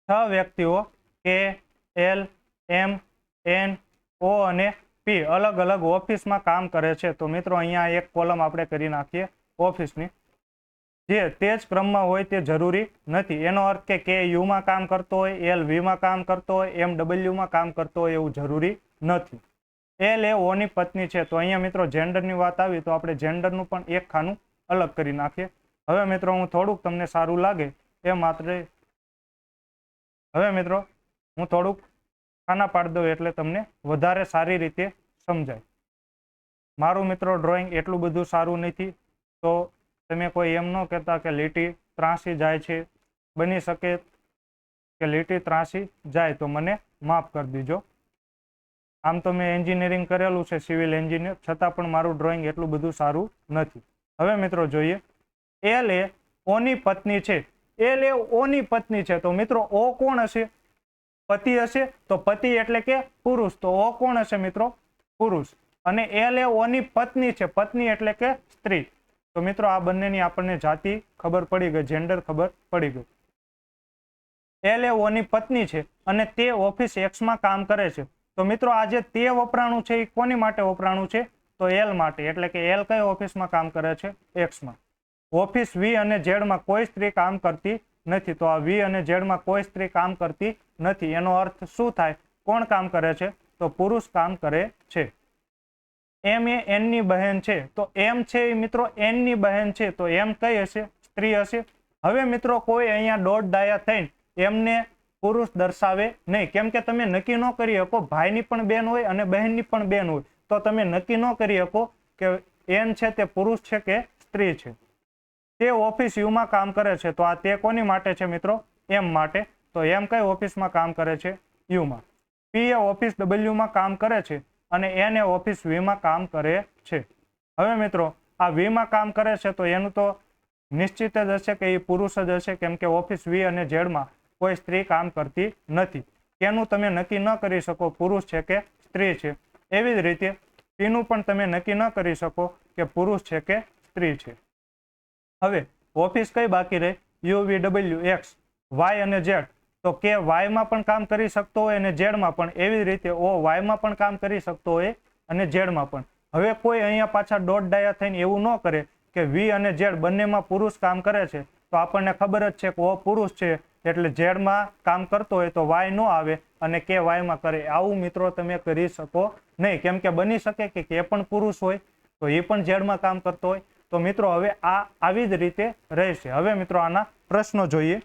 6 વ્યક્તિઓ કે L M N O અને પી અલગ અલગ ઓફિસમાં કામ કરે છે તો મિત્રો અહીંયા એક કોલમ આપણે કરી નાખીએ ઓફિસની જે તે જ ક્રમમાં હોય તે જરૂરી નથી એનો અર્થ કે યુમાં કામ કરતો હોય એલ વીમાં કામ કરતો હોય એમ ડબલ્યુમાં કામ કરતો હોય એવું જરૂરી નથી એલ એ ઓની પત્ની છે તો અહીંયા મિત્રો જેન્ડરની વાત આવી તો આપણે જેન્ડરનું પણ એક ખાનું અલગ કરી નાખીએ હવે મિત્રો હું થોડુંક તમને સારું લાગે એ માત્ર હવે મિત્રો હું થોડુંક ખાના પાડી દઉં એટલે તમને વધારે સારી રીતે સમજાય મારું મિત્રો ડ્રોઈંગ એટલું બધું સારું નથી તો તમે કોઈ એમ ન કહેતા કે લીટી ત્રાસી જાય છે બની શકે કે લીટી ત્રાસી જાય તો મને માફ કરી દીજો આમ તો મેં એન્જિનિયરિંગ કરેલું છે સિવિલ એન્જિનિયર છતાં પણ મારું ડ્રોઈંગ એટલું બધું સારું નથી હવે મિત્રો જોઈએ એલ એ ઓની પત્ની છે એલ એ ઓની પત્ની છે તો મિત્રો ઓ કોણ હશે પતિ હશે તો પતિ એટલે કે પુરુષ તો ઓ કોણ હશે મિત્રો પુરુષ અને એલ એ ઓની પત્ની છે પત્ની એટલે કે સ્ત્રી તો મિત્રો આ બંનેની આપણને જાતિ ખબર પડી ગઈ જેન્ડર ખબર પડી ગઈ એલ એ ઓની પત્ની છે અને તે ઓફિસ એક્સ માં કામ કરે છે તો મિત્રો આ જે તે વપરાણું છે એ કોની માટે વપરાણું છે તો એલ માટે એટલે કે એલ કઈ ઓફિસમાં કામ કરે છે એક્સ માં ઓફિસ વી અને ઝેડ માં કોઈ સ્ત્રી કામ કરતી નથી તો આ વી અને ઝેડ માં કોઈ સ્ત્રી કામ કરતી નથી એનો અર્થ શું થાય કોણ કામ કરે છે તો પુરુષ કામ કરે છે એમ એ એન ની બહેન છે તો એમ છે એ મિત્રો એન ની બહેન છે તો એમ કઈ હશે સ્ત્રી હશે હવે મિત્રો કોઈ અહીંયા દોઢ ડાયા થઈને એમને પુરુષ દર્શાવે નહીં કેમ કે તમે નક્કી ન કરી શકો ભાઈની પણ બેન હોય અને બહેનની પણ બેન હોય તો તમે નક્કી ન કરી શકો કે એન છે તે પુરુષ છે કે સ્ત્રી છે તે ઓફિસ યુમાં કામ કરે છે તો આ તે કોની માટે છે મિત્રો એમ માટે તો એમ કઈ ઓફિસમાં કામ કરે છે યુમાં પી એ ઓફિસ ડબલ્યુમાં કામ કરે છે અને એન એ ઓફિસ વીમાં કામ કરે છે હવે મિત્રો આ વીમાં કામ કરે છે તો એનું તો નિશ્ચિત જ હશે કે એ પુરુષ જ હશે કેમ કે ઓફિસ વી અને ઝેડમાં કોઈ સ્ત્રી કામ કરતી નથી તેનું તમે નક્કી ન કરી શકો પુરુષ છે કે સ્ત્રી છે એવી જ રીતે પીનું પણ તમે નક્કી ન કરી શકો કે પુરુષ છે કે સ્ત્રી છે હવે ઓફિસ કઈ બાકી રહી U V W X Y અને ઝેડ તો કે વાયમાં પણ કામ કરી શકતો હોય અને ઝેડમાં પણ એવી જ રીતે ઓ વાયમાં પણ કામ કરી શકતો હોય અને ઝેડમાં પણ હવે કોઈ અહીંયા પાછા દોઢ ડાયા થઈને એવું ન કરે કે વી અને ઝેડ બંનેમાં પુરુષ કામ કરે છે તો આપણને ખબર જ છે કે ઓ પુરુષ છે એટલે ઝેડમાં કામ કરતો હોય તો વાય ન આવે અને કે વાયમાં કરે આવું મિત્રો તમે કરી શકો નહીં કેમ કે બની શકે કે એ પણ પુરુષ હોય તો એ પણ ઝેડમાં કામ કરતો હોય તો મિત્રો હવે આ આવી જ રીતે રહેશે હવે મિત્રો આના પ્રશ્નો જોઈએ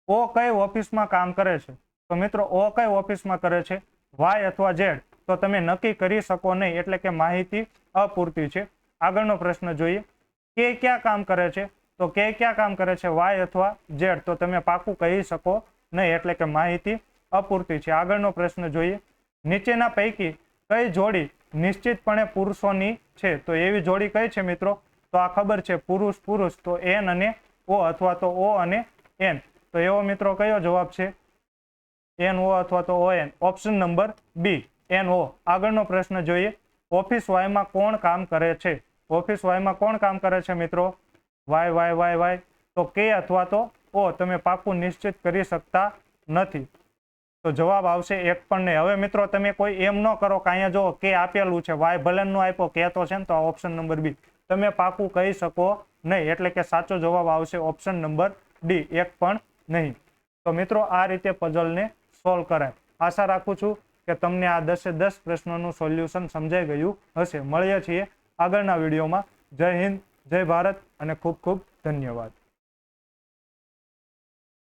ઓ કઈ ઓફિસમાં કામ કરે છે તો મિત્રો ઓ કઈ ઓફિસમાં કરે છે વાય અથવા ઝેડ તો તમે નક્કી કરી શકો નહીં એટલે કે માહિતી અપૂરતી છે આગળનો પ્રશ્ન જોઈએ કે ક્યાં કામ કરે છે તો કે ક્યાં કામ કરે છે વાય અથવા ઝેડ તો તમે પાકું કહી શકો નહીં એટલે કે માહિતી અપૂરતી છે આગળનો પ્રશ્ન જોઈએ નીચેના પૈકી કઈ જોડી નિશ્ચિતપણે પુરુષોની છે તો એવી જોડી કઈ છે મિત્રો તો આ ખબર છે પુરુષ પુરુષ તો એન અને ઓ અથવા તો ઓ અને એન તો એવો મિત્રો કયો જવાબ છે એન ઓ અથવા તો O N option number B N O આગળનો પ્રશ્ન જોઈએ ઓફિસ વાયમાં કોણ કામ કરે છે ઓફિસ વાયમાં કોણ કામ કરે છે મિત્રો વાય વાય વાય વાય તો કે અથવા તો ઓ તમે પાકું નિશ્ચિત કરી શકતા નથી તો જવાબ આવશે એક પણ નહીં હવે મિત્રો તમે કોઈ એમ ન કરો કે અહીંયા જો કે આપેલું છે વાય ભલે નો આપ્યો કે તો છે ને તો ઓપ્શન નંબર બી તમે પાકું કહી શકો નહીં એટલે કે સાચો જવાબ આવશે ઓપ્શન નંબર ડી એક પણ નહીં તો મિત્રો આ રીતે પઝલને સોલ્વ કરાય આશા રાખું છું કે તમને આ 10 પ્રશ્નોનું સોલ્યુશન સમજાઈ ગયું હશે મળીએ છીએ આગળના વિડીયોમાં જય હિન્દ જય ભારત અને ખૂબ ખૂબ ધન્યવાદ